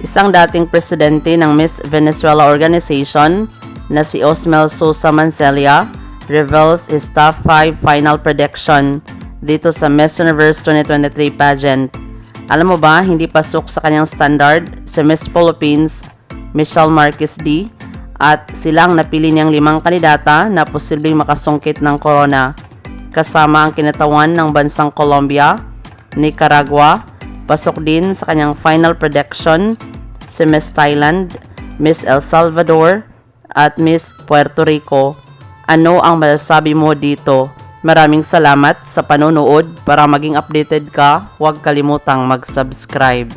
Isang dating presidente ng Miss Venezuela Organization na si Osmel Sosa Mancelia reveals his top 5 final prediction dito sa Miss Universe 2023 pageant. Alam mo ba, hindi pasok sa kanyang standard si Miss Philippines, Michelle Marquez D, at silang napili niyang 5 kandidata na posibleng makasungkit ng corona, kasama ang kinatawan ng bansang Colombia, Nicaragua. Pasok din sa kanyang final prediction si Miss Thailand, Miss El Salvador, at Miss Puerto Rico. Ano ang masasabi mo dito? Maraming salamat sa panonood. Para maging updated ka, huwag kalimutang mag-subscribe.